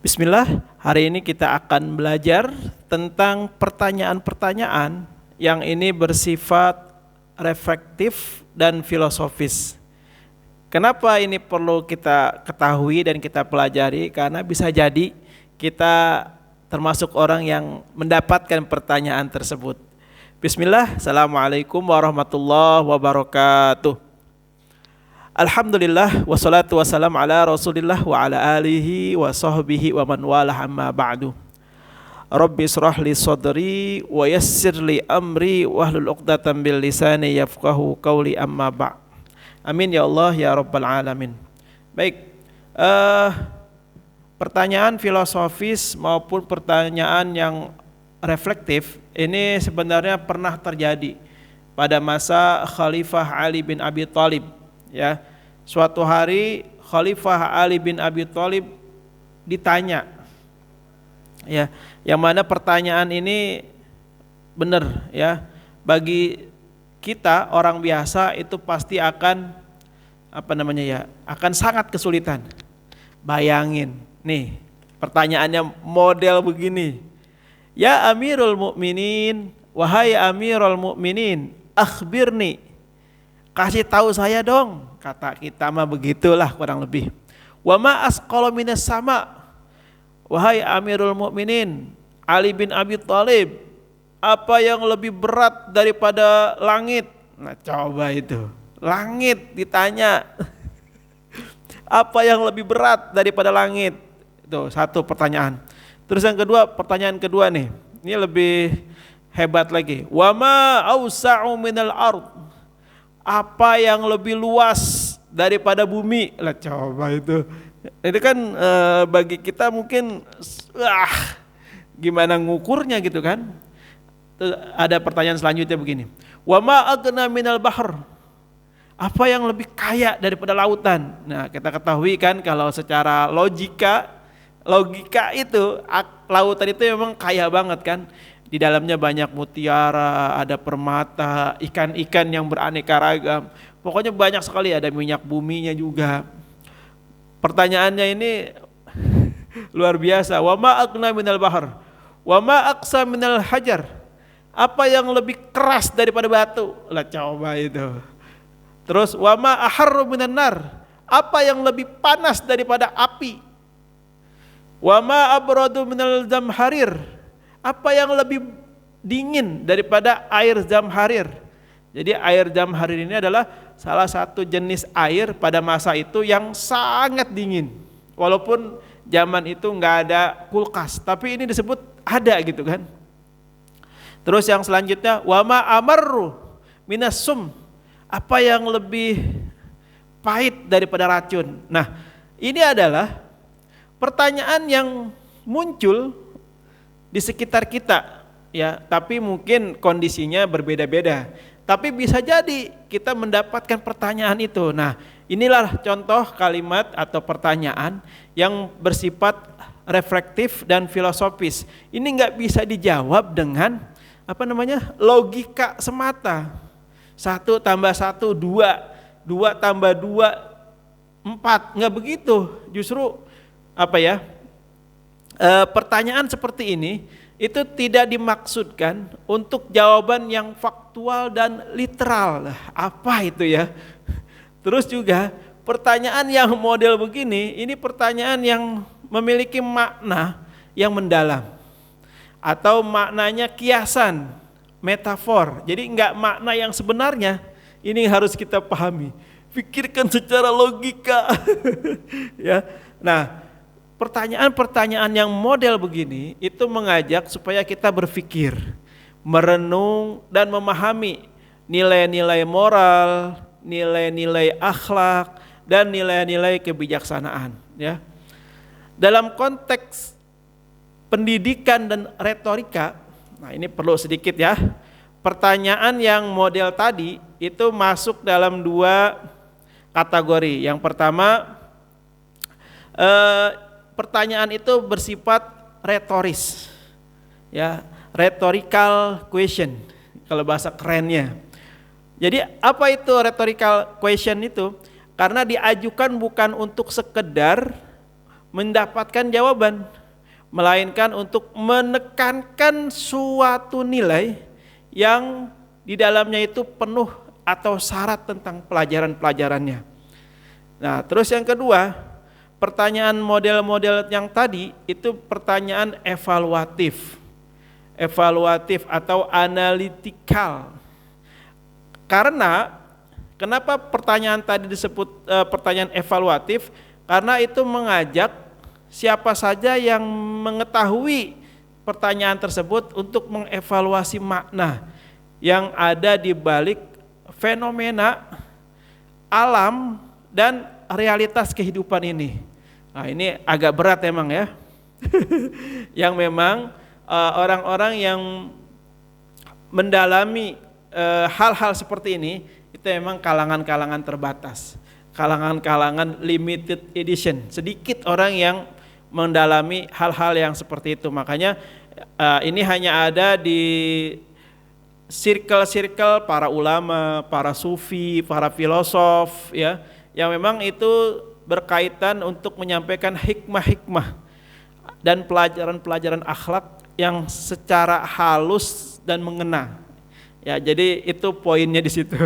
Bismillah, hari ini kita akan belajar tentang pertanyaan-pertanyaan yang ini bersifat reflektif dan filosofis. Kenapa ini perlu kita ketahui dan kita pelajari? Karena bisa jadi kita termasuk orang yang mendapatkan pertanyaan tersebut. Bismillah, Assalamualaikum warahmatullahi wabarakatuh. Alhamdulillah wassalatu wassalamu ala Rasulillah wa ala alihi wa sahbihi wa man walah amma ba'du. Rabbi israh li sadri wa yassir li amri wahlul 'uqdatam bil lisani yafqahu qawli amma ba'. Amin ya Allah ya rabbal alamin. Baik, pertanyaan filosofis maupun pertanyaan yang reflektif ini sebenarnya pernah terjadi pada masa Khalifah Ali bin Abi Thalib. Ya, suatu hari Khalifah Ali bin Abi Thalib ditanya, ya, yang mana pertanyaan ini benar, ya, bagi kita orang biasa itu pasti akan akan sangat kesulitan. Bayangin, nih, pertanyaannya model begini, ya Amirul Mukminin, wahai Amirul Mukminin, akhbirni, kasih tahu saya dong, kata kita mah begitulah kurang lebih. Wa ma asqala minas sama, wahai Amirul Mukminin Ali bin Abi Thalib, apa yang lebih berat daripada langit? Nah coba itu, langit ditanya. Apa yang lebih berat daripada langit? Itu satu pertanyaan. Terus yang kedua, pertanyaan kedua nih, ini lebih hebat lagi. Wa ma awsa'u minal ard, apa yang lebih luas daripada bumi? Lah coba itu kan bagi kita mungkin gimana ngukurnya gitu kan. Ada pertanyaan selanjutnya begini, wa ma aghna minal bahr, apa yang lebih kaya daripada lautan? Nah kita ketahui kan kalau secara logika itu lautan itu memang kaya banget kan. Di dalamnya banyak mutiara, ada permata, ikan-ikan yang beraneka ragam. Pokoknya banyak sekali, ada minyak buminya juga. Pertanyaannya ini luar biasa. Wa ma aghna minal bahr, wa ma aqsa minal hajar, apa yang lebih keras daripada batu? Lah coba itu. Terus wa ma aharru minan nar, apa yang lebih panas daripada api? Wa ma abradu minal zamharir, apa yang lebih dingin daripada air zamharir? Jadi air zamharir ini adalah salah satu jenis air pada masa itu yang sangat dingin. Walaupun zaman itu nggak ada kulkas, tapi ini disebut ada gitu kan. Terus yang selanjutnya, wa ma amarru minas sum, apa yang lebih pahit daripada racun? Nah, ini adalah pertanyaan yang muncul di sekitar kita, ya, tapi mungkin kondisinya berbeda-beda. Tapi bisa jadi kita mendapatkan pertanyaan itu. Nah, inilah contoh kalimat atau pertanyaan yang bersifat reflektif dan filosofis. Ini nggak bisa dijawab dengan logika semata. 1 tambah 1 2, 2 tambah 2 4, nggak begitu. Justru pertanyaan seperti ini itu tidak dimaksudkan untuk jawaban yang faktual dan literal. Apa itu ya? Terus juga pertanyaan yang model begini, ini pertanyaan yang memiliki makna yang mendalam atau maknanya kiasan, metafor. Jadi enggak makna yang sebenarnya. Ini harus kita pahami. Pikirkan secara logika. Ya. Nah, pertanyaan-pertanyaan yang model begini itu mengajak supaya kita berpikir, merenung dan memahami nilai-nilai moral, nilai-nilai akhlak dan nilai-nilai kebijaksanaan, ya. Dalam konteks pendidikan dan retorika, nah ini perlu sedikit ya. Pertanyaan yang model tadi itu masuk dalam 2 kategori. Yang pertama, pertanyaan itu bersifat retoris, ya, rhetorical question kalau bahasa kerennya. Jadi apa itu rhetorical question itu? Karena diajukan bukan untuk sekedar mendapatkan jawaban, melainkan untuk menekankan suatu nilai yang di dalamnya itu penuh atau syarat tentang pelajaran-pelajarannya. Nah, terus yang kedua, pertanyaan model-model yang tadi itu pertanyaan evaluatif atau analitikal. Karena kenapa pertanyaan tadi disebut pertanyaan evaluatif? Karena itu mengajak siapa saja yang mengetahui pertanyaan tersebut untuk mengevaluasi makna yang ada di balik fenomena alam dan realitas kehidupan ini. Nah, ini agak berat emang ya. Yang memang orang-orang yang mendalami hal-hal seperti ini itu memang kalangan-kalangan terbatas, kalangan-kalangan limited edition. Sedikit orang yang mendalami hal-hal yang seperti itu. Makanya ini hanya ada di circle-circle para ulama, para sufi, para filosof ya, yang memang itu berkaitan untuk menyampaikan hikmah-hikmah dan pelajaran-pelajaran akhlak yang secara halus dan mengena. Ya, jadi itu poinnya di situ.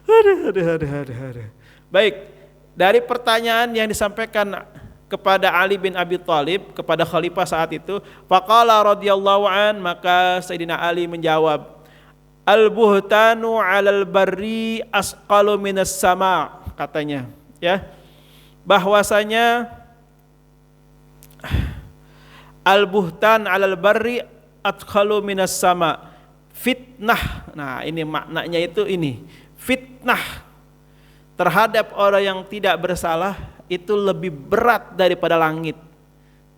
Aduh. Baik, dari pertanyaan yang disampaikan kepada Ali bin Abi Thalib, kepada khalifah saat itu, faqala radhiyallahu an, maka Sayyidina Ali menjawab, al-buhtanu 'alal barri asqalu minas sama, katanya, ya. Bahwasanya al-buhtan 'alal barri asqalu minas sama. Fitnah. Nah, ini maknanya itu ini. Fitnah terhadap orang yang tidak bersalah itu lebih berat daripada langit.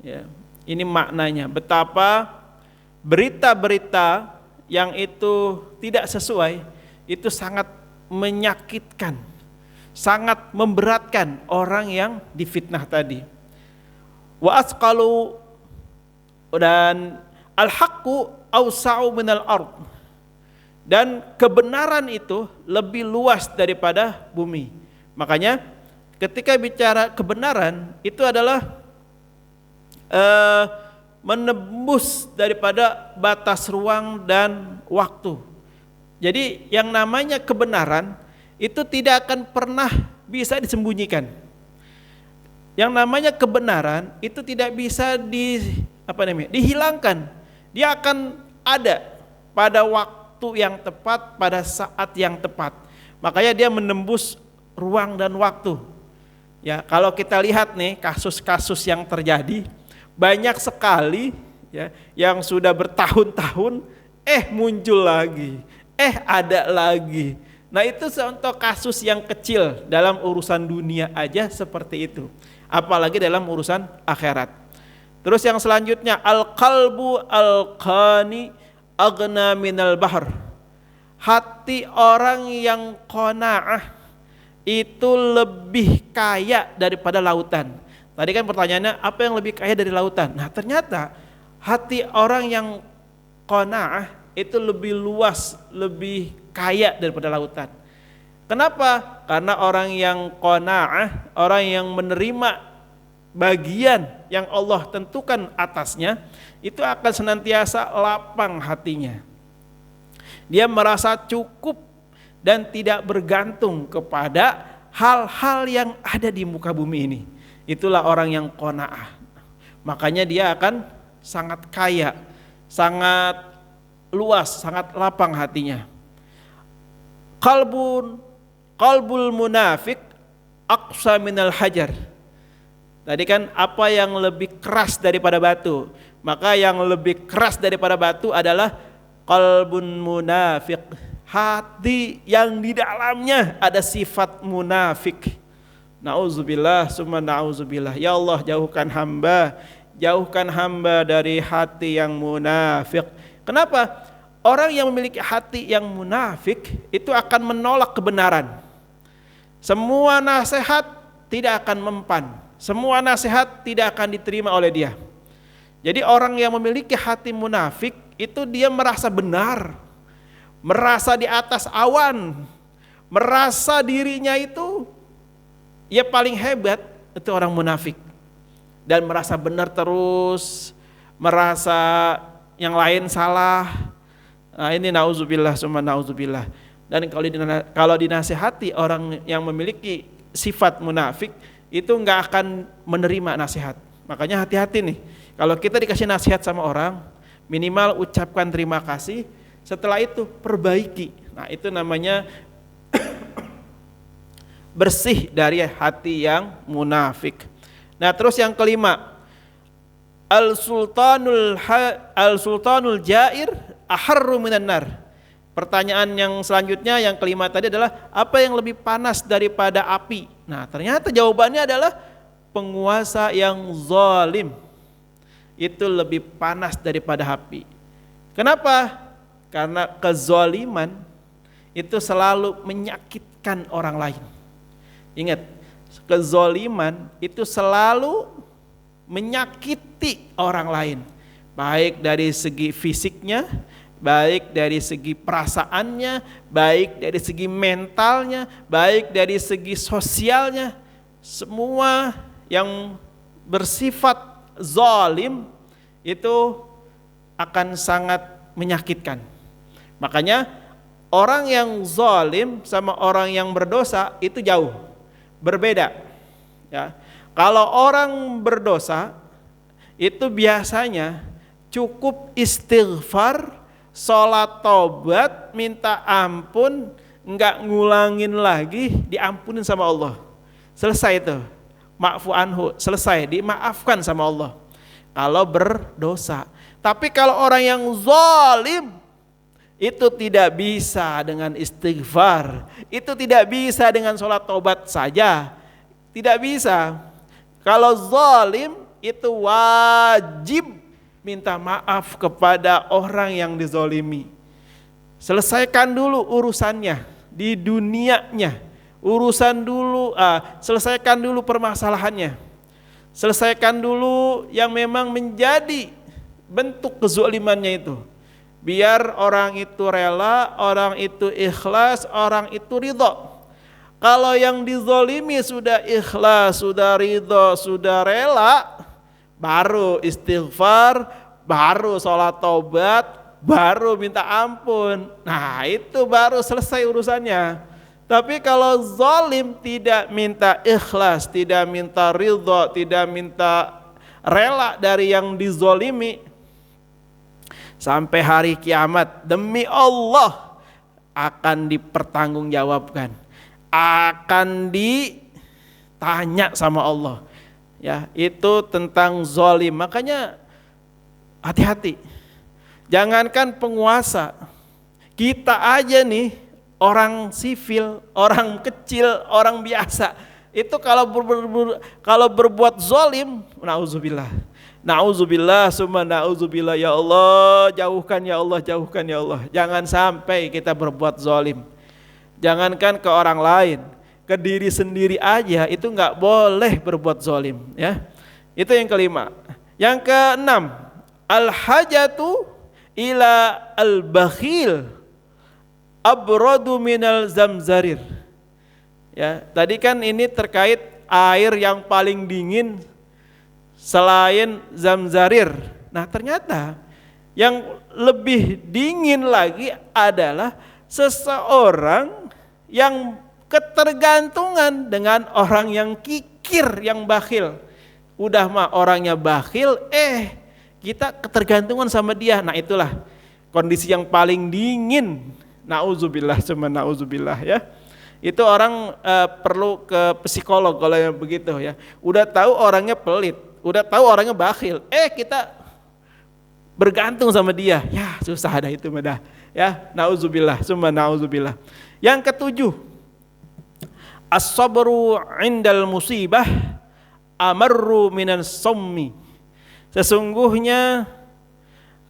Ya, ini maknanya. Betapa berita-berita yang itu tidak sesuai itu sangat menyakitkan, sangat memberatkan orang yang difitnah tadi. Wa asqalu, dan al-haqqu awsa'u minal ard, dan kebenaran itu lebih luas daripada bumi. Makanya ketika bicara kebenaran itu adalah menembus daripada batas ruang dan waktu. Jadi yang namanya kebenaran itu tidak akan pernah bisa disembunyikan. Yang namanya kebenaran itu tidak bisa dihilangkan. Dia akan ada pada waktu yang tepat, pada saat yang tepat. Makanya dia menembus ruang dan waktu. Ya, kalau kita lihat nih kasus-kasus yang terjadi, banyak sekali ya yang sudah bertahun-tahun muncul lagi, ada lagi. Nah, itu contoh kasus yang kecil dalam urusan dunia aja seperti itu, apalagi dalam urusan akhirat. Terus yang selanjutnya, al-qalbu al-qani aghna minal bahr. Hati orang yang qanaah itu lebih kaya daripada lautan. Tadi kan pertanyaannya, apa yang lebih kaya dari lautan? Nah, ternyata hati orang yang qanaah itu lebih luas, lebih kaya daripada lautan. Kenapa? Karena orang yang qanaah, orang yang menerima bagian yang Allah tentukan atasnya, itu akan senantiasa lapang hatinya. Dia merasa cukup dan tidak bergantung kepada hal-hal yang ada di muka bumi ini. Itulah orang yang qanaah. Makanya dia akan sangat kaya, sangat luas, sangat lapang hatinya. Qalbul munafik aqsa minal hajar. Tadi kan apa yang lebih keras daripada batu? Maka yang lebih keras daripada batu adalah qalbun munafik. Hati yang di dalamnya ada sifat munafik. Nauzubillah, summa nauzubillah. Ya Allah, jauhkan hamba dari hati yang munafik. Kenapa? Orang yang memiliki hati yang munafik itu akan menolak kebenaran. Semua nasihat tidak akan mempan. Semua nasihat tidak akan diterima oleh dia. Jadi orang yang memiliki hati munafik itu dia merasa benar, merasa di atas awan, merasa dirinya itu ya paling hebat, itu orang munafik. Dan merasa benar terus, merasa yang lain salah. Nah, ini nauzubillah summa nauzubillah. Dan kalau dinasihati orang yang memiliki sifat munafik itu nggak akan menerima nasihat. Makanya hati-hati nih. Kalau kita dikasih nasihat sama orang, minimal ucapkan terima kasih. Setelah itu perbaiki. Nah, itu namanya bersih dari hati yang munafik. Nah, terus yang kelima, al-sultanul jair aharru minan nar. Pertanyaan yang selanjutnya yang kelima tadi adalah apa yang lebih panas daripada api? Nah, ternyata jawabannya adalah penguasa yang zalim. Itu lebih panas daripada api. Kenapa? Karena kezaliman itu selalu menyakitkan orang lain. Ingat, kezaliman itu selalu menyakiti orang lain, baik dari segi fisiknya, baik dari segi perasaannya, baik dari segi mentalnya, baik dari segi sosialnya. Semua yang bersifat zalim itu akan sangat menyakitkan. Makanya orang yang zalim sama orang yang berdosa itu jauh berbeda, ya. Kalau orang berdosa itu biasanya cukup istighfar, sholat tobat, minta ampun, nggak ngulangin lagi, diampunin sama Allah. Selesai itu, ma'fu anhu, selesai, dimaafkan sama Allah. Kalau berdosa. Tapi kalau orang yang zalim itu tidak bisa dengan istighfar, itu tidak bisa dengan sholat tobat saja, tidak bisa. Kalau zalim itu wajib minta maaf kepada orang yang dizalimi. Selesaikan dulu urusannya di dunianya, selesaikan dulu permasalahannya, selesaikan dulu yang memang menjadi bentuk kezalimannya itu. Biar orang itu rela, orang itu ikhlas, orang itu ridho. Kalau yang dizalimi sudah ikhlas, sudah ridho, sudah rela, baru istighfar, baru sholat taubat, baru minta ampun. Nah, itu baru selesai urusannya. Tapi kalau zalim tidak minta ikhlas, tidak minta ridho, tidak minta rela dari yang dizalimi, sampai hari kiamat demi Allah akan dipertanggungjawabkan, akan ditanya sama Allah. Ya, itu tentang zalim. Makanya hati-hati. Jangankan penguasa, kita aja nih orang sivil, orang kecil, orang biasa, itu kalau berbuat zalim, Nauzubillah summa nauzubillah, ya Allah, jauhkan ya Allah, jauhkan ya Allah. Jangan sampai kita berbuat zalim. Jangankan ke orang lain, ke diri sendiri aja itu enggak boleh berbuat zalim, ya. Itu yang kelima. Yang keenam, al-hajatu ila al-bakhil abradu minal zamzarir. Ya, tadi kan ini terkait air yang paling dingin selain zamzarir. Nah, ternyata yang lebih dingin lagi adalah seseorang yang ketergantungan dengan orang yang kikir, yang bakhil. Udah mah orangnya bakhil, kita ketergantungan sama dia. Nah, itulah kondisi yang paling dingin. Nauzubillah summa nauzubillah, ya. Itu orang perlu ke psikolog kalau yang begitu, ya. Udah tahu orangnya pelit, udah tahu orangnya bakhil, kita bergantung sama dia, ya susah dah itu dah, ya. Nauzubillah summa nauzubillah. Yang ketujuh, as-sabru indal musibah amarru minan sommi. Sesungguhnya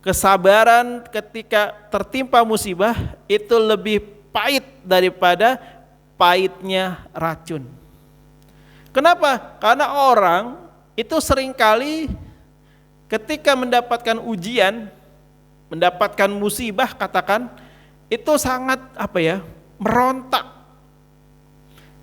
kesabaran ketika tertimpa musibah itu lebih pahit daripada pahitnya racun. Kenapa? Karena orang itu seringkali ketika mendapatkan ujian, mendapatkan musibah, katakan, itu sangat merontak.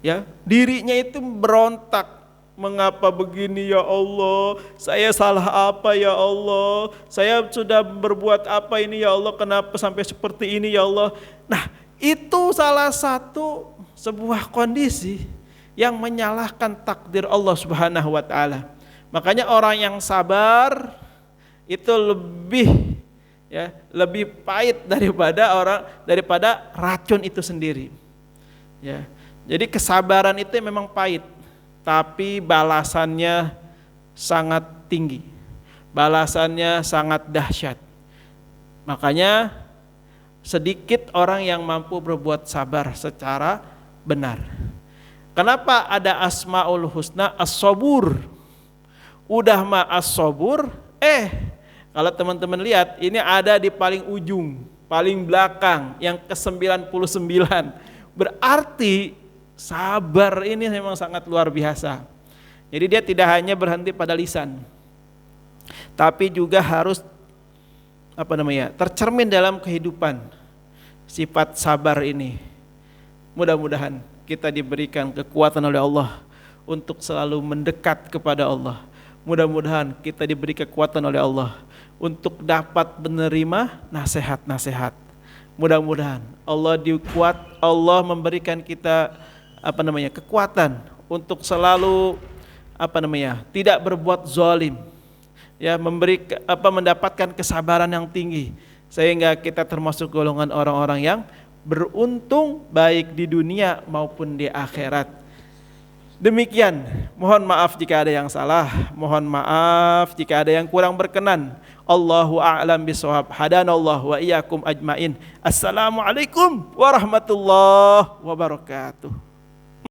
Ya, dirinya itu berontak, mengapa begini ya Allah, saya salah apa ya Allah, saya sudah berbuat apa ini ya Allah, kenapa sampai seperti ini ya Allah. Nah, itu salah satu sebuah kondisi yang menyalahkan takdir Allah Subhanahu wa taala. Makanya orang yang sabar itu lebih pahit daripada racun itu sendiri. Ya. Jadi kesabaran itu memang pahit, tapi balasannya sangat tinggi. Balasannya sangat dahsyat. Makanya sedikit orang yang mampu berbuat sabar secara benar. Kenapa ada Asmaul Husna As-Sabur? Udah mah As-Sabur, kalau teman-teman lihat ini ada di paling ujung, paling belakang yang ke-99. Berarti sabar ini memang sangat luar biasa. Jadi dia tidak hanya berhenti pada lisan, tapi juga harus tercermin dalam kehidupan sifat sabar ini. Mudah-mudahan kita diberikan kekuatan oleh Allah untuk selalu mendekat kepada Allah. Mudah-mudahan kita diberi kekuatan oleh Allah untuk dapat menerima nasihat-nasihat. Mudah-mudahan Allah memberikan kita kekuatan untuk selalu tidak berbuat zalim, ya, mendapatkan kesabaran yang tinggi sehingga kita termasuk golongan orang-orang yang beruntung baik di dunia maupun di akhirat. Demikian, mohon maaf jika ada yang salah, mohon maaf jika ada yang kurang berkenan. Allahu a'lam bishawab. Hadanallahu wa iyyakum ajmain. Assalamualaikum warahmatullahi wabarakatuh.